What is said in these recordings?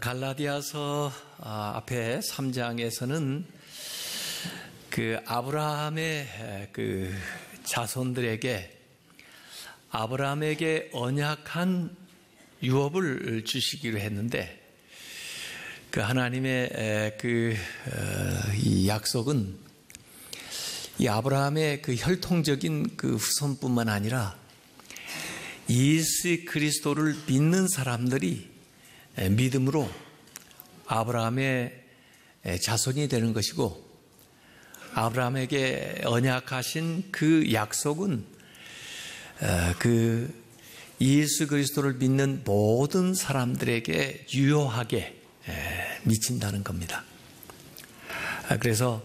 갈라디아서 앞에 3장에서는 그 아브라함의 그 자손들에게 아브라함에게 언약한 유업을 주시기로 했는데, 그 하나님의 이 약속은 이 아브라함의 그 혈통적인 그 후손뿐만 아니라 예수 그리스도를 믿는 사람들이 믿음으로 아브라함의 자손이 되는 것이고, 아브라함에게 언약하신 그 약속은 그 예수 그리스도를 믿는 모든 사람들에게 유효하게 미친다는 겁니다. 그래서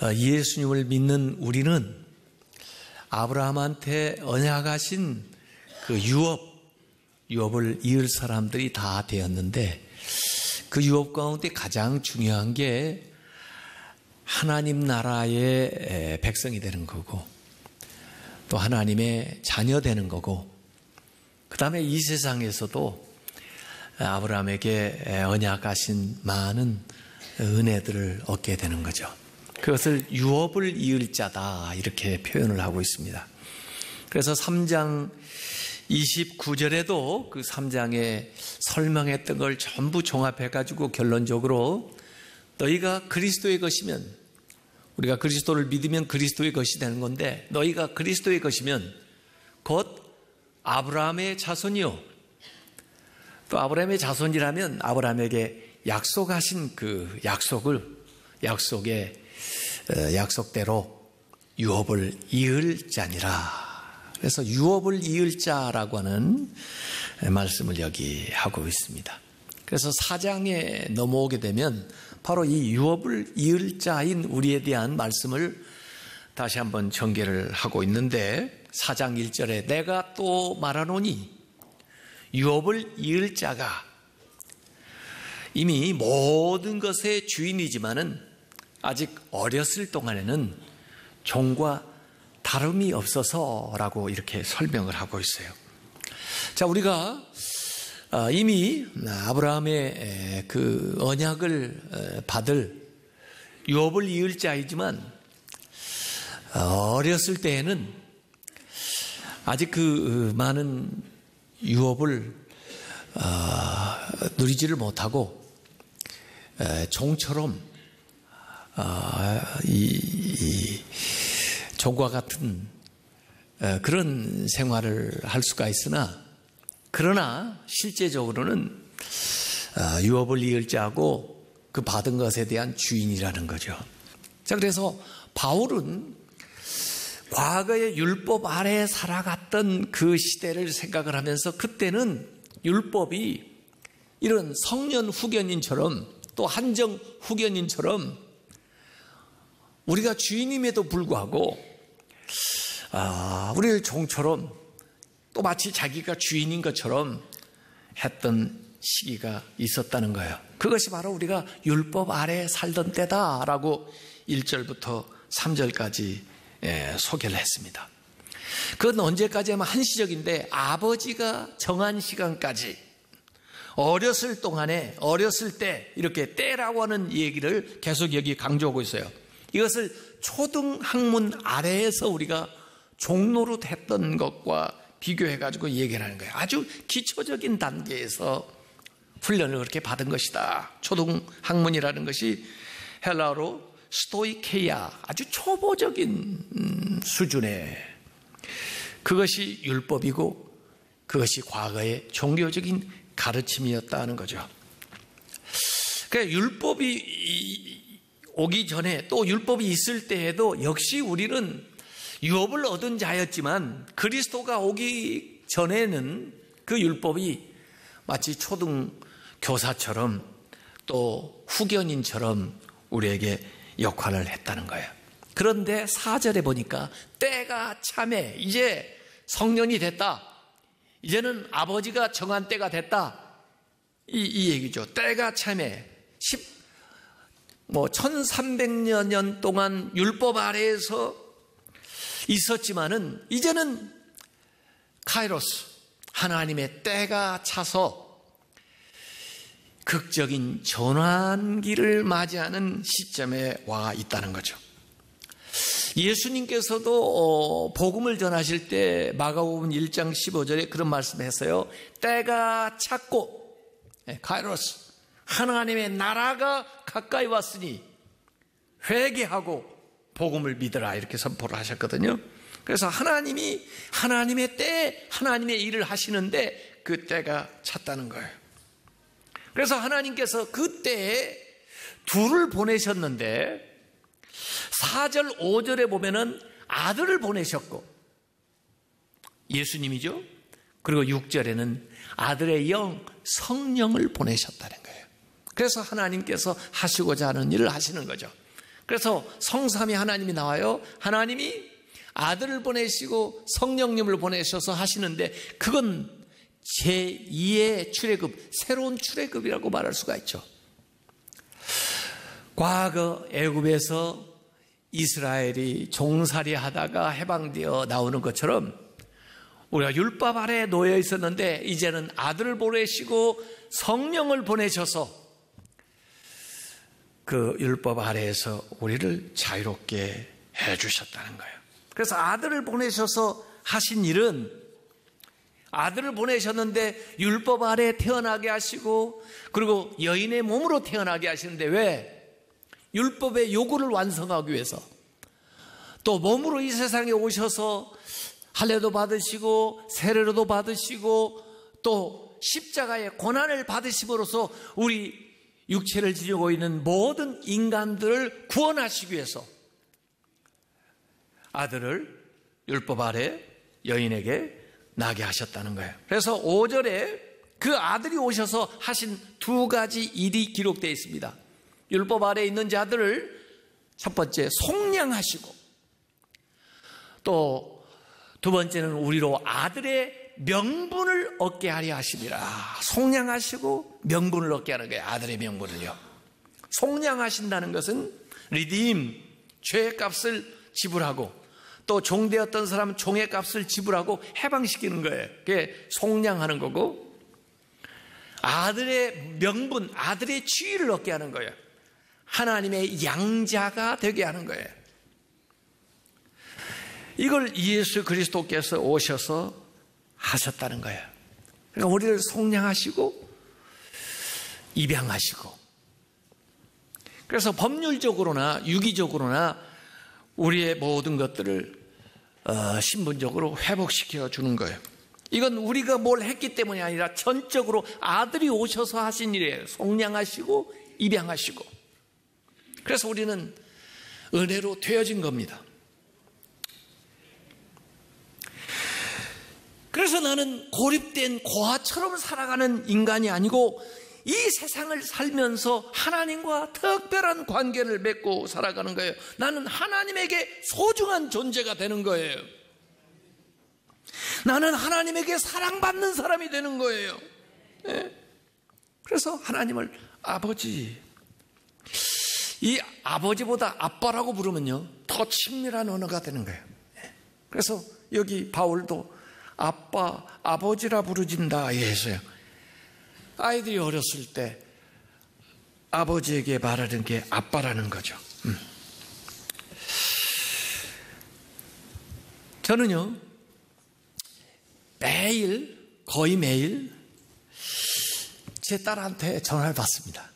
예수님을 믿는 우리는 아브라함한테 언약하신 그 유업을 이을 사람들이 다 되었는데, 그 유업 가운데 가장 중요한 게 하나님 나라의 백성이 되는 거고, 또 하나님의 자녀 되는 거고, 그 다음에 이 세상에서도 아브라함에게 언약하신 많은 은혜들을 얻게 되는 거죠. 그것을 유업을 이을 자다, 이렇게 표현을 하고 있습니다. 그래서 3장 29절에도 그 3장에 설명했던 걸 전부 종합해가지고 결론적으로 너희가 그리스도의 것이면, 우리가 그리스도를 믿으면 그리스도의 것이 되는 건데, 너희가 그리스도의 것이면 곧 아브라함의 자손이요, 또 아브라함의 자손이라면 아브라함에게 약속하신 그 약속대로 유업을 이을 자니라. 그래서 유업을 이을 자라고 하는 말씀을 여기 하고 있습니다. 그래서 4장에 넘어오게 되면 바로 이 유업을 이을 자인 우리에 대한 말씀을 다시 한번 전개를 하고 있는데, 4장 1절에 내가 또 말하노니 유업을 이을 자가 이미 모든 것의 주인이지만은 아직 어렸을 동안에는 종과 다름이 없어서라고 이렇게 설명을 하고 있어요. 자, 우리가 이미 아브라함의 그 언약을 받을 유업을 이을 자이지만 어렸을 때에는 아직 그 많은 유업을 누리지를 못하고 종처럼 종과 같은 그런 생활을 할 수가 있으나, 그러나 실제적으로는 유업을 이을 자고 그 받은 것에 대한 주인이라는 거죠. 자, 그래서 바울은 과거의 율법 아래에 살아갔던 그 시대를 생각을 하면서, 그때는 율법이 이런 성년 후견인처럼 또 한정 후견인처럼 우리가 주인임에도 불구하고 우리를 종처럼 또 마치 자기가 주인인 것처럼 했던 시기가 있었다는 거예요. 그것이 바로 우리가 율법 아래에 살던 때다라고 1절부터 3절까지 소개를 했습니다. 그건 언제까지 하면 한시적인데, 아버지가 정한 시간까지 어렸을 때, 이렇게 때라고 하는 얘기를 계속 여기 강조하고 있어요. 이것을 초등학문 아래에서 우리가 종노릇 했던 것과 비교해가지고 얘기를 하는 거예요. 아주 기초적인 단계에서 훈련을 그렇게 받은 것이다. 초등학문이라는 것이 헬라어로 스토이케이아, 아주 초보적인 수준의, 그것이 율법이고 그것이 과거의 종교적인 가르침이었다는 거죠. 그러니까 율법이 오기 전에, 또 율법이 있을 때에도 역시 우리는 유업을 얻은 자였지만, 그리스도가 오기 전에는 그 율법이 마치 초등교사처럼 또 후견인처럼 우리에게 역할을 했다는 거예요. 그런데 4절에 보니까 때가 참에, 이제 성년이 됐다, 이제는 아버지가 정한 때가 됐다, 이 얘기죠. 때가 참에 1300여 년 동안 율법 아래에서 있었지만은 이제는 카이로스, 하나님의 때가 차서 극적인 전환기를 맞이하는 시점에 와 있다는 거죠. 예수님께서도 복음을 전하실 때 마가복음 1장 15절에 그런 말씀을 했어요. 때가 찼고, 카이로스, 하나님의 나라가 가까이 왔으니 회개하고 복음을 믿으라, 이렇게 선포를 하셨거든요. 그래서 하나님이 하나님의 때에 하나님의 일을 하시는데 그 때가 찼다는 거예요. 그래서 하나님께서 그 때에 둘을 보내셨는데 4절 5절에 보면은 아들을 보내셨고, 예수님이죠. 그리고 6절에는 아들의 영 성령을 보내셨다는 거예요. 그래서 하나님께서 하시고자 하는 일을 하시는 거죠. 그래서 성삼위 하나님이 나와요. 하나님이 아들을 보내시고 성령님을 보내셔서 하시는데 그건 제2의 출애굽, 새로운 출애굽이라고 말할 수가 있죠. 과거 애굽에서 이스라엘이 종살이 하다가 해방되어 나오는 것처럼 우리가 율법 아래에 놓여 있었는데 이제는 아들을 보내시고 성령을 보내셔서 그 율법 아래에서 우리를 자유롭게 해주셨다는 거예요. 그래서 아들을 보내셔서 하신 일은, 아들을 보내셨는데 율법 아래에 태어나게 하시고 그리고 여인의 몸으로 태어나게 하시는데 왜? 율법의 요구를 완성하기 위해서, 또 몸으로 이 세상에 오셔서 할례도 받으시고 세례로도 받으시고 또 십자가의 고난을 받으심으로써 우리 육체를 지니고 있는 모든 인간들을 구원하시기 위해서 아들을 율법 아래 여인에게 나게 하셨다는 거예요. 그래서 5절에 그 아들이 오셔서 하신 두 가지 일이 기록되어 있습니다. 율법 아래에 있는 자들을 첫 번째 속량하시고, 또 두 번째는 우리로 아들의 명분을 얻게 하려 하심이라. 속량하시고 명분을 얻게 하는 거예요. 아들의 명분을요. 속량하신다는 것은 리딤, 죄의 값을 지불하고 또 종되었던 사람은 종의 값을 지불하고 해방시키는 거예요. 그게 속량하는 거고, 아들의 명분, 아들의 지위를 얻게 하는 거예요. 하나님의 양자가 되게 하는 거예요. 이걸 예수 그리스도께서 오셔서 하셨다는 거예요. 그러니까 우리를 속량하시고 입양하시고, 그래서 법률적으로나 유기적으로나 우리의 모든 것들을 신분적으로 회복시켜 주는 거예요. 이건 우리가 뭘 했기 때문이 아니라 전적으로 아들이 오셔서 하신 일이에요. 속량하시고 입양하시고. 그래서 우리는 은혜로 되어진 겁니다. 그래서 나는 고립된 고아처럼 살아가는 인간이 아니고 이 세상을 살면서 하나님과 특별한 관계를 맺고 살아가는 거예요. 나는 하나님에게 소중한 존재가 되는 거예요. 나는 하나님에게 사랑받는 사람이 되는 거예요. 네? 그래서 하나님을 아버지, 이 아버지보다 아빠라고 부르면요 더 친밀한 언어가 되는 거예요. 그래서 여기 바울도 아빠, 아버지라 부르진다 했어요. 아이들이 어렸을 때 아버지에게 말하는 게 아빠라는 거죠. 저는요 매일, 거의 매일 제 딸한테 전화를 받습니다.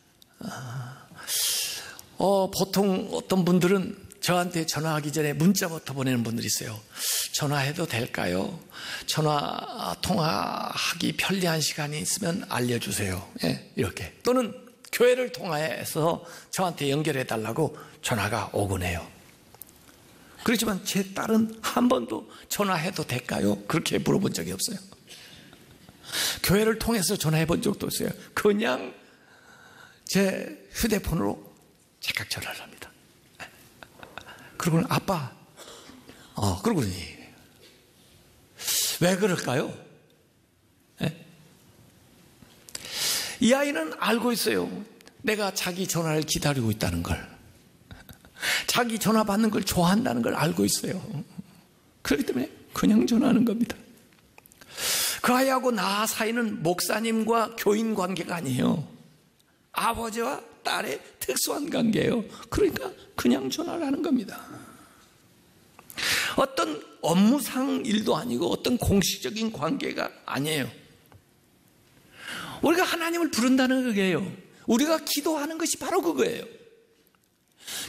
보통 어떤 분들은 저한테 전화하기 전에 문자부터 보내는 분들이 있어요. 전화해도 될까요? 전화 통화하기 편리한 시간이 있으면 알려주세요. 예, 이렇게. 또는 교회를 통해서 저한테 연결해 달라고 전화가 오곤 해요. 그렇지만 제 딸은 한 번도 전화해도 될까요? 그렇게 물어본 적이 없어요. 교회를 통해서 전화해 본 적도 없어요. 그냥 제 휴대폰으로 즉각 전화를 합니다. 그러고는 아빠, 그러고니 왜 그럴까요? 네? 이 아이는 알고 있어요. 내가 자기 전화를 기다리고 있다는 걸, 자기 전화 받는 걸 좋아한다는 걸 알고 있어요. 그렇기 때문에 그냥 전화하는 겁니다. 그 아이하고 나 사이는 목사님과 교인 관계가 아니에요. 아버지와 딸의 특수한 관계예요. 그러니까 그냥 전화를 하는 겁니다. 어떤 업무상 일도 아니고 어떤 공식적인 관계가 아니에요. 우리가 하나님을 부른다는 그게요. 우리가 기도하는 것이 바로 그거예요.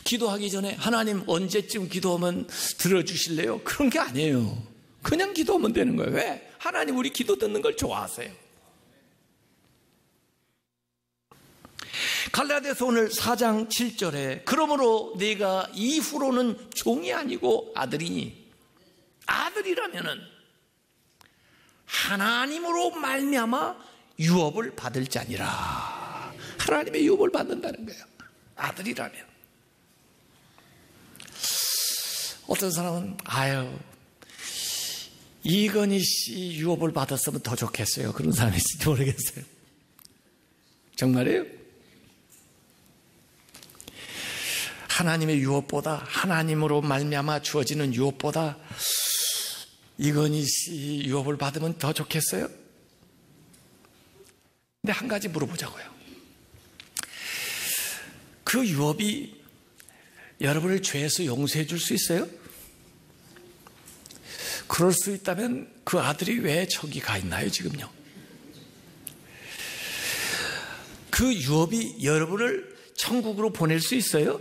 기도하기 전에 하나님 언제쯤 기도하면 들어주실래요? 그런 게 아니에요. 그냥 기도하면 되는 거예요. 왜? 하나님 우리 기도 듣는 걸 좋아하세요. 갈라디아서 오늘 4장 7절에 그러므로 네가 이후로는 종이 아니고 아들이니 아들이라면은 하나님으로 말미암아 유업을 받을 자니라. 하나님의 유업을 받는다는 거예요. 아들이라면. 어떤 사람은 이건희 씨 유업을 받았으면 더 좋겠어요. 그런 사람이 있을지 모르겠어요. 정말이에요? 하나님의 유업보다, 하나님으로 말미암아 주어지는 유업보다 이건희 씨 유업을 받으면 더 좋겠어요? 근데 한 가지 물어보자고요. 그 유업이 여러분을 죄에서 용서해 줄 수 있어요? 그럴 수 있다면 그 아들이 왜 저기 가 있나요, 지금요? 그 유업이 여러분을 천국으로 보낼 수 있어요?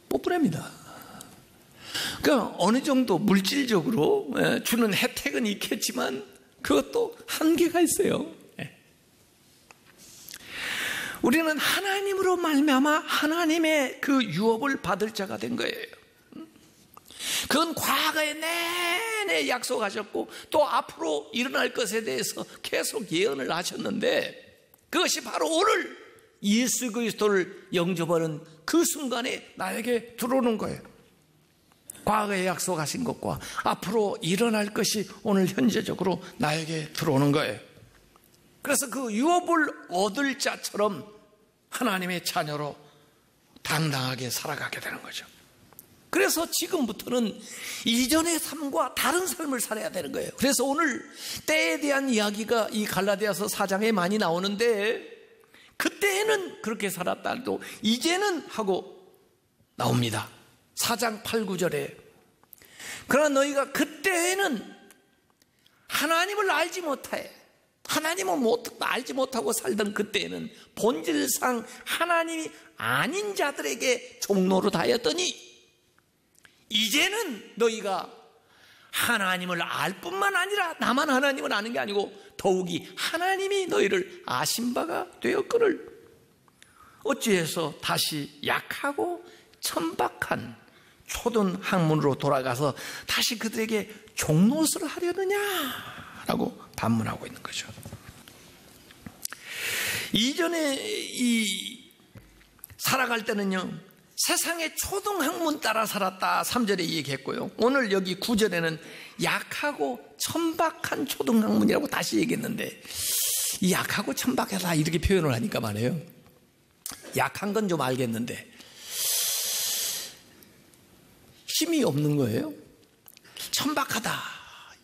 못 보냅니다. 그러니까 어느 정도 물질적으로 주는 혜택은 있겠지만 그것도 한계가 있어요. 우리는 하나님으로 말미암아 하나님의 그 유업을 받을 자가 된 거예요. 그건 과거에 내내 약속하셨고 또 앞으로 일어날 것에 대해서 계속 예언을 하셨는데 그것이 바로 오늘 예수 그리스도를 영접하는 그 순간에 나에게 들어오는 거예요. 과거에 약속하신 것과 앞으로 일어날 것이 오늘 현재적으로 나에게 들어오는 거예요. 그래서 그 유업을 얻을 자처럼 하나님의 자녀로 당당하게 살아가게 되는 거죠. 그래서 지금부터는 이전의 삶과 다른 삶을 살아야 되는 거예요. 그래서 오늘 때에 대한 이야기가 이 갈라디아서 4장에 많이 나오는데 그때는 그렇게 살았다 해도 이제는 하고 나옵니다. 4장 8, 9절에 그러나 너희가 그때는 하나님을 알지 못해 하나님을 알지 못하고 살던 그때에는 본질상 하나님이 아닌 자들에게 종노릇 하였더니 이제는 너희가 하나님을 알 뿐만 아니라 나만 하나님을 아는 게 아니고 더욱이 하나님이 너희를 아신 바가 되었거늘 어찌해서 다시 약하고 천박한 초등 학문으로 돌아가서 다시 그들에게 종노릇을 하려느냐라고 반문하고 있는 거죠. 이전에 살아갈 때는요 세상의 초등학문 따라 살았다 3절에 얘기했고요 오늘 여기 9절에는 약하고 천박한 초등학문이라고 다시 얘기했는데 이 약하고 천박하다 이렇게 표현을 하니까 말이에요. 약한 건 좀 알겠는데 힘이 없는 거예요. 천박하다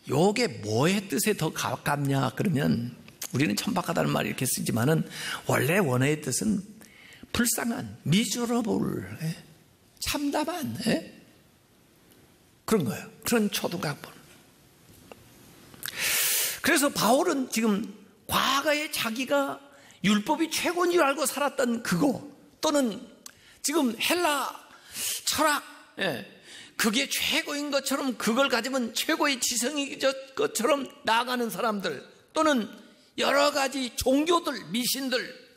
요게 뭐의 뜻에 더 가깝냐 그러면 우리는 천박하다는 말을 이렇게 쓰지만은 원래 원어의 뜻은 불쌍한, miserable, 참담한 그런 거예요. 그런 초등학문. 그래서 바울은 지금 과거에 자기가 율법이 최고인 줄 알고 살았던 그거 또는 지금 헬라 철학 그게 최고인 것처럼 그걸 가지면 최고의 지성인 것처럼 나아가는 사람들 또는 여러 가지 종교들, 미신들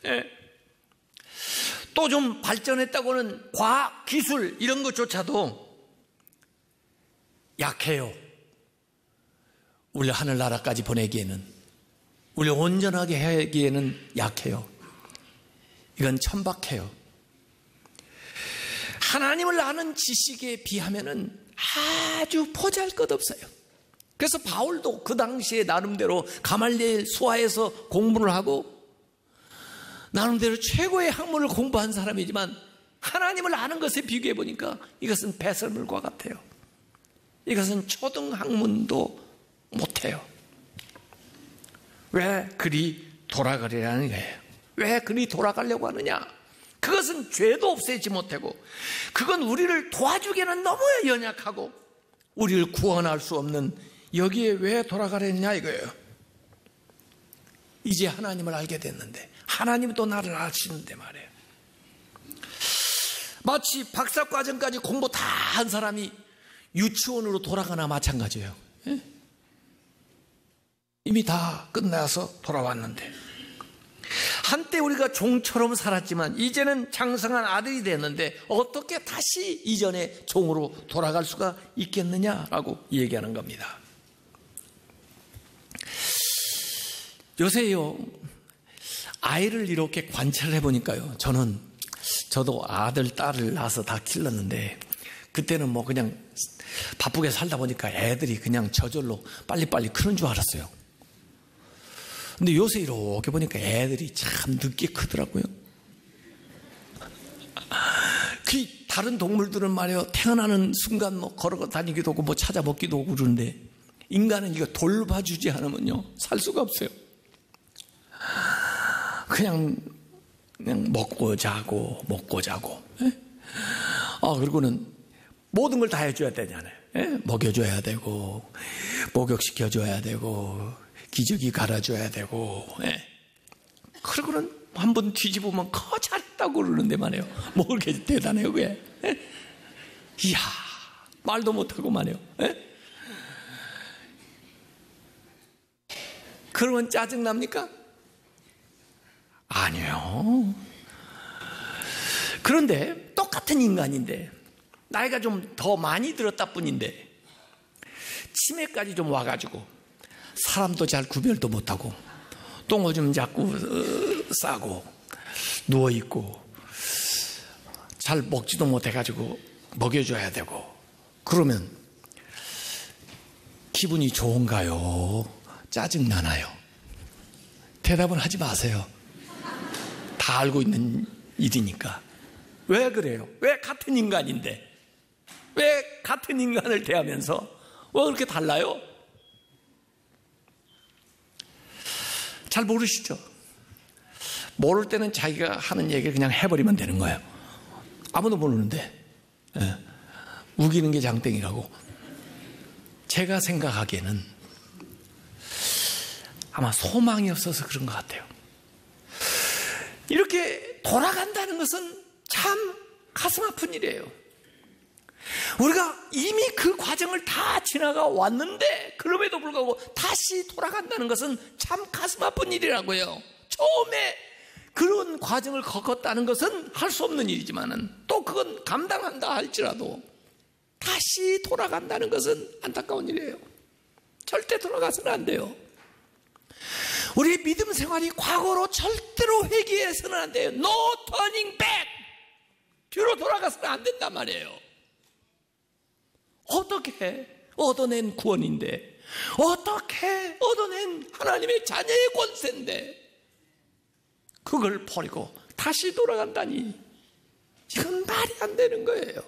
또 좀 발전했다고는 과학, 기술 이런 것조차도 약해요. 우리 하늘나라까지 보내기에는 우리 온전하게 하기에는 약해요. 이건 천박해요. 하나님을 아는 지식에 비하면은 아주 보잘것없어요. 그래서 바울도 그 당시에 나름대로 가말리엘 수하에서 공부를 하고 나름대로 최고의 학문을 공부한 사람이지만 하나님을 아는 것에 비교해 보니까 이것은 배설물과 같아요. 이것은 초등학문도 못해요. 왜? 그리 돌아가리라는 거예요. 왜 그리 돌아가려고 하느냐? 그것은 죄도 없애지 못하고, 그건 우리를 도와주기에는 너무 연약하고 우리를 구원할 수 없는, 여기에 왜 돌아가려느냐 이거예요. 이제 하나님을 알게 됐는데, 하나님도 나를 아시는데 말이에요. 마치 박사과정까지 공부 다 한 사람이 유치원으로 돌아가나 마찬가지예요. 이미 다 끝나서 돌아왔는데, 한때 우리가 종처럼 살았지만 이제는 장성한 아들이 됐는데 어떻게 다시 이전의 종으로 돌아갈 수가 있겠느냐라고 얘기하는 겁니다. 요새요, 아이를 이렇게 관찰을 해보니까요, 저도 아들, 딸을 낳아서 다 길렀는데, 그때는 뭐 그냥 바쁘게 살다 보니까 애들이 그냥 저절로 빨리빨리 크는 줄 알았어요. 근데 요새 이렇게 보니까 애들이 참 늦게 크더라고요. 그 다른 동물들은 말이에요, 태어나는 순간 뭐 걸어 다니기도 하고 뭐 찾아 먹기도 하고 그러는데, 인간은 이거 돌봐주지 않으면요 살 수가 없어요. 그냥 먹고 자고 먹고 자고. 그리고는 모든 걸 다 해줘야 되잖아요. 먹여줘야 되고, 목욕시켜줘야 되고, 기저귀 갈아줘야 되고. 그러고는 한번 뒤집으면 잘했다고 그러는데 말이에요. 뭐 그렇게 대단해요 그게. 이야, 말도 못하고 말이에요. 그러면 짜증납니까? 아니요. 그런데 똑같은 인간인데, 나이가 좀 더 많이 들었다 뿐인데 치매까지 좀 와가지고 사람도 잘 구별도 못하고 똥오줌 자꾸 싸고 누워있고 잘 먹지도 못해가지고 먹여줘야 되고, 그러면 기분이 좋은가요? 짜증나나요? 대답은 하지 마세요. 다 알고 있는 일이니까. 왜 그래요? 왜 같은 인간인데, 왜 같은 인간을 대하면서 왜 그렇게 달라요? 잘 모르시죠? 모를 때는 자기가 하는 얘기를 그냥 해버리면 되는 거예요. 아무도 모르는데 우기는 게 장땡이라고. 제가 생각하기에는 아마 소망이 없어서 그런 것 같아요. 이렇게 돌아간다는 것은 참 가슴 아픈 일이에요. 우리가 이미 그 과정을 다 지나가 왔는데 그럼에도 불구하고 다시 돌아간다는 것은 참 가슴 아픈 일이라고요. 처음에 그런 과정을 겪었다는 것은 할 수 없는 일이지만은, 또 그건 감당한다 할지라도 다시 돌아간다는 것은 안타까운 일이에요. 절대 돌아가서는 안 돼요. 우리의 믿음 생활이 과거로 절대로 회귀해서는 안 돼요. No turning back. 뒤로 돌아가서는 안 된단 말이에요. 어떻게 얻어낸 구원인데, 어떻게 얻어낸 하나님의 자녀의 권세인데 그걸 버리고 다시 돌아간다니, 이건 말이 안 되는 거예요.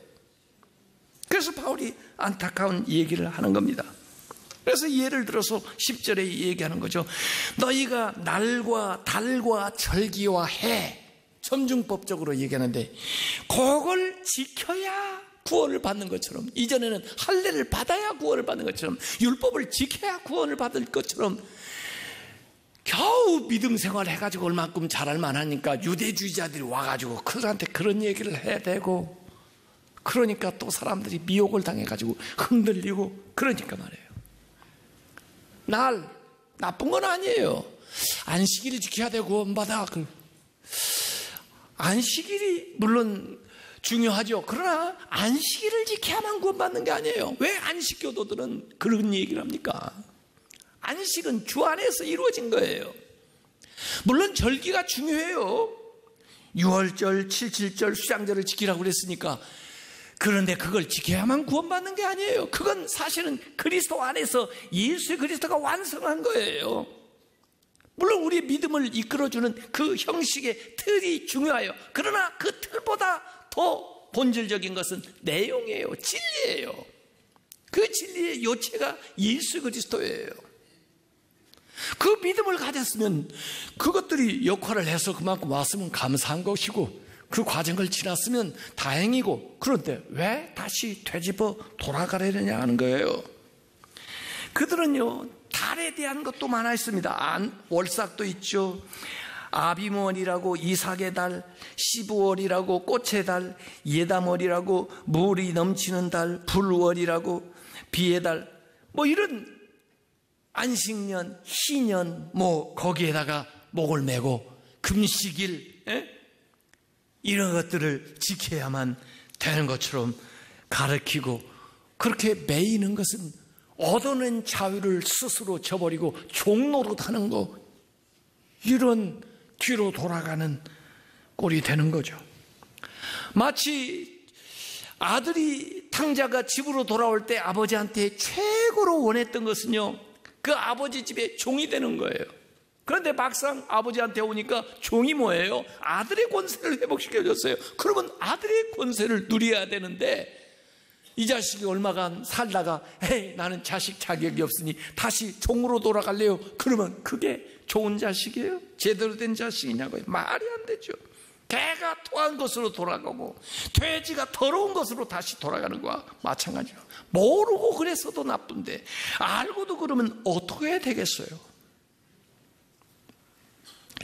그래서 바울이 안타까운 얘기를 하는 겁니다. 그래서 예를 들어서 10절에 얘기하는 거죠. 너희가 날과 달과 절기와 해, 점중법적으로 얘기하는데 그걸 지켜야 구원을 받는 것처럼, 이전에는 할례를 받아야 구원을 받는 것처럼, 율법을 지켜야 구원을 받을 것처럼, 겨우 믿음 생활을 해가지고 얼만큼 잘할 만하니까 유대주의자들이 와가지고 그들한테 그런 얘기를 해야 되고, 그러니까 또 사람들이 미혹을 당해가지고 흔들리고, 그러니까 말이에요. 나쁜 건 아니에요. 안식일을 지켜야 되고 구원받아. 안식일이 물론 중요하죠. 그러나 안식일을 지켜야만 구원받는 게 아니에요. 왜 안식교도들은 그런 얘기를 합니까? 안식은 주 안에서 이루어진 거예요. 물론 절기가 중요해요. 6월절, 7.7절, 수장절을 지키라고 그랬으니까. 그런데 그걸 지켜야만 구원받는 게 아니에요. 그건 사실은 그리스도 안에서 예수 그리스도가 완성한 거예요. 물론 우리의 믿음을 이끌어주는 그 형식의 틀이 중요해요. 그러나 그 틀보다 더 본질적인 것은 내용이에요. 진리예요. 그 진리의 요체가 예수 그리스도예요. 그 믿음을 가졌으면 그것들이 역할을 해서 그만큼 왔으면 감사한 것이고 그 과정을 지났으면 다행이고, 그런데 왜 다시 되짚어 돌아가려냐 하는 거예요. 그들은요, 달에 대한 것도 많아 있습니다. 월삭도 있죠. 아비몬이라고 이삭의 달, 시부월이라고 꽃의 달, 예다월이라고 물이 넘치는 달, 불월이라고 비의 달, 뭐 이런 안식년, 희년, 뭐 거기에다가 목을 메고 금식일, 이런 것들을 지켜야만 되는 것처럼 가르치고, 그렇게 매이는 것은 얻어낸 자유를 스스로 저버리고 종노릇하는 거, 이런 뒤로 돌아가는 꼴이 되는 거죠. 마치 아들이 탕자가 집으로 돌아올 때 아버지한테 최고로 원했던 것은요, 그 아버지 집에 종이 되는 거예요. 그런데 막상 아버지한테 오니까 종이 뭐예요? 아들의 권세를 회복시켜줬어요. 그러면 아들의 권세를 누려야 되는데, 이 자식이 얼마간 살다가 에이, 나는 자식 자격이 없으니 다시 종으로 돌아갈래요. 그러면 그게 좋은 자식이에요? 제대로 된 자식이냐고요? 말이 안 되죠. 개가 토한 것으로 돌아가고 돼지가 더러운 것으로 다시 돌아가는 거와 마찬가지예요. 모르고 그랬어도 나쁜데 알고도 그러면 어떻게 해야 되겠어요?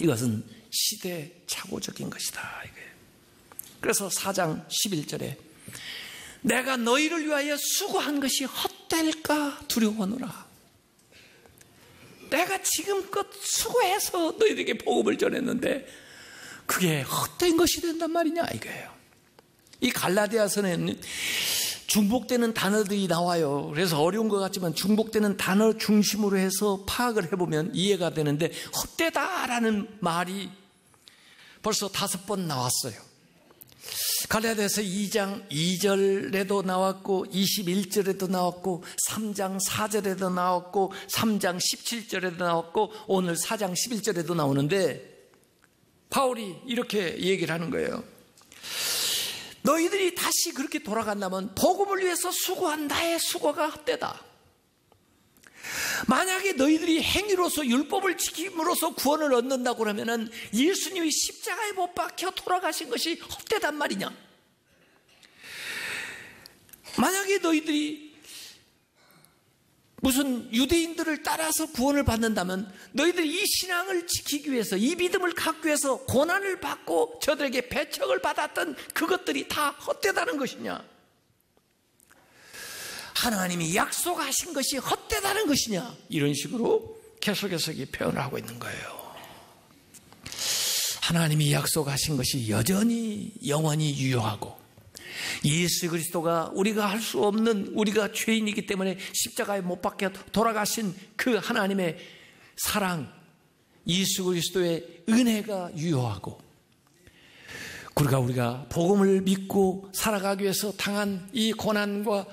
이것은 시대착오적인 것이다, 이거예요. 그래서 4장 11절에 내가 너희를 위하여 수고한 것이 헛될까 두려워하노라. 내가 지금껏 수고해서 너희들에게 복음을 전했는데 그게 헛된 것이 된단 말이냐, 이거예요. 이 갈라디아서는 중복되는 단어들이 나와요. 그래서 어려운 것 같지만 중복되는 단어 중심으로 해서 파악을 해보면 이해가 되는데, 헛되다라는 말이 벌써 5번 나왔어요. 갈라디아서 2장 2절에도 나왔고 21절에도 나왔고 3장 4절에도 나왔고 3장 17절에도 나왔고 오늘 4장 11절에도 나오는데, 바울이 이렇게 얘기를 하는 거예요. 너희들이 다시 그렇게 돌아간다면 복음을 위해서 수고한 나의 수고가 헛되다. 만약에 너희들이 행위로서 율법을 지킴으로써 구원을 얻는다고 하면은 예수님이 십자가에 못 박혀 돌아가신 것이 헛되단 말이냐. 만약에 너희들이 무슨 유대인들을 따라서 구원을 받는다면 너희들이 이 신앙을 지키기 위해서, 이 믿음을 갖기 위해서 고난을 받고 저들에게 배척을 받았던 그것들이 다 헛되다는 것이냐, 하나님이 약속하신 것이 헛되다는 것이냐, 이런 식으로 계속해서 표현을 하고 있는 거예요. 하나님이 약속하신 것이 여전히 영원히 유효하고, 예수 그리스도가 우리가 할 수 없는, 우리가 죄인이기 때문에 십자가에 못 박혀 돌아가신 그 하나님의 사랑, 예수 그리스도의 은혜가 유효하고, 우리가 복음을 믿고 살아가기 위해서 당한 이 고난과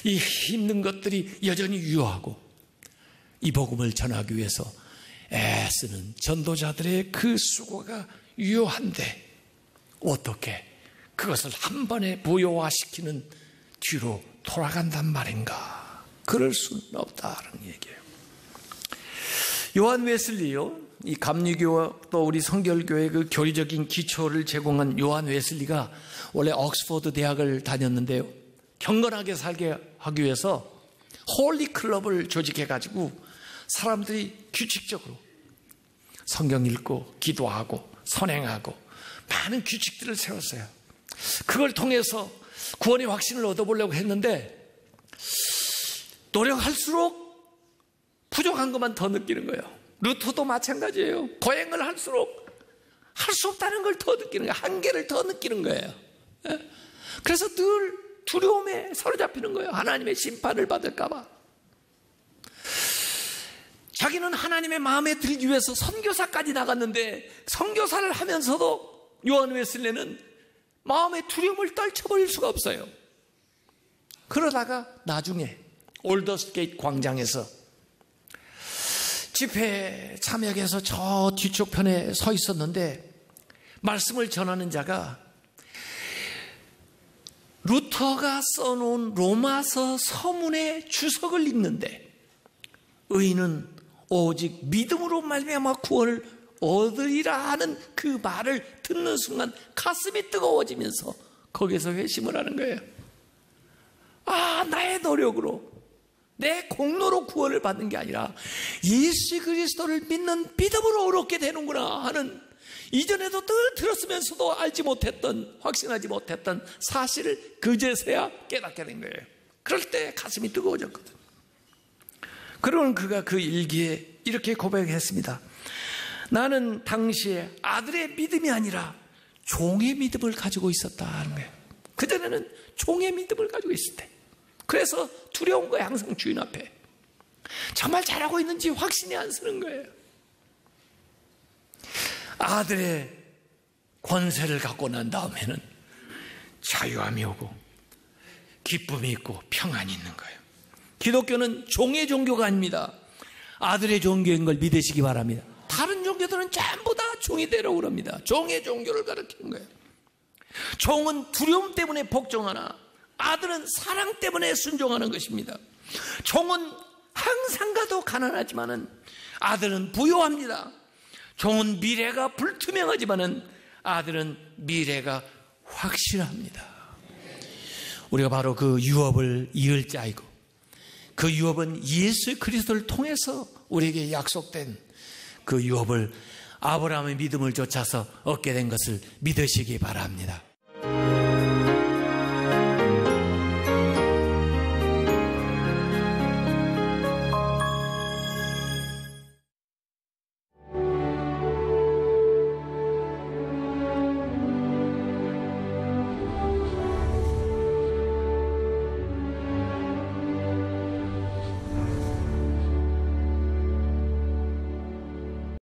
이 힘든 것들이 여전히 유효하고, 이 복음을 전하기 위해서 애쓰는 전도자들의 그 수고가 유효한데 어떻게 그것을 한 번에 무효화시키는 뒤로 돌아간단 말인가? 그럴 수는 없다는 얘기예요. 요한 웨슬리요, 이 감리교와 또 우리 성결교회 그 교리적인 기초를 제공한 요한 웨슬리가 원래 옥스퍼드 대학을 다녔는데요, 경건하게 살게 하기 위해서 홀리 클럽을 조직해가지고 사람들이 규칙적으로 성경 읽고 기도하고 선행하고 많은 규칙들을 세웠어요. 그걸 통해서 구원의 확신을 얻어보려고 했는데 노력할수록 부족한 것만 더 느끼는 거예요. 루터도 마찬가지예요. 고행을 할수록 할 수 없다는 걸 더 느끼는 거예요. 한계를 더 느끼는 거예요. 그래서 늘 두려움에 사로잡히는 거예요. 하나님의 심판을 받을까 봐. 자기는 하나님의 마음에 들기 위해서 선교사까지 나갔는데, 선교사를 하면서도 요한 웨슬리는 마음의 두려움을 떨쳐버릴 수가 없어요. 그러다가 나중에 올더스게이트 광장에서 집회에 참여해서 저 뒤쪽 편에 서 있었는데, 말씀을 전하는 자가 루터가 써놓은 로마서 서문의 주석을 읽는데, 의인은 오직 믿음으로 말미암아 구원을 얻으리라 하는 그 말을 듣는 순간 가슴이 뜨거워지면서 거기서 회심을 하는 거예요. 아, 나의 노력으로, 내 공로로 구원을 받는 게 아니라 예수 그리스도를 믿는 믿음으로 얻게 되는구나 하는, 이전에도 늘 들었으면서도 알지 못했던, 확신하지 못했던 사실을 그제서야 깨닫게 된 거예요. 그럴 때 가슴이 뜨거워졌거든. 그러면 그가 그 일기에 이렇게 고백했습니다. 나는 당시에 아들의 믿음이 아니라 종의 믿음을 가지고 있었다 하는 거예요. 그전에는 종의 믿음을 가지고 있을 때, 그래서 두려운 거예요. 항상 주인 앞에 정말 잘하고 있는지 확신이 안 서는 거예요. 아들의 권세를 갖고 난 다음에는 자유함이 오고 기쁨이 있고 평안이 있는 거예요. 기독교는 종의 종교가 아닙니다. 아들의 종교인 걸 믿으시기 바랍니다. 다른 종교들은 전부 다 종이 되라고 그럽니다. 종의 종교를 가르치는 거예요. 종은 두려움 때문에 복종하나 아들은 사랑 때문에 순종하는 것입니다. 종은 항상 가도 가난하지만은 아들은 부유합니다. 종은 미래가 불투명하지만은 아들은 미래가 확실합니다. 우리가 바로 그 유업을 이을 자이고, 그 유업은 예수 그리스도를 통해서 우리에게 약속된 그 유업을 아브라함의 믿음을 좇아서 얻게 된 것을 믿으시기 바랍니다.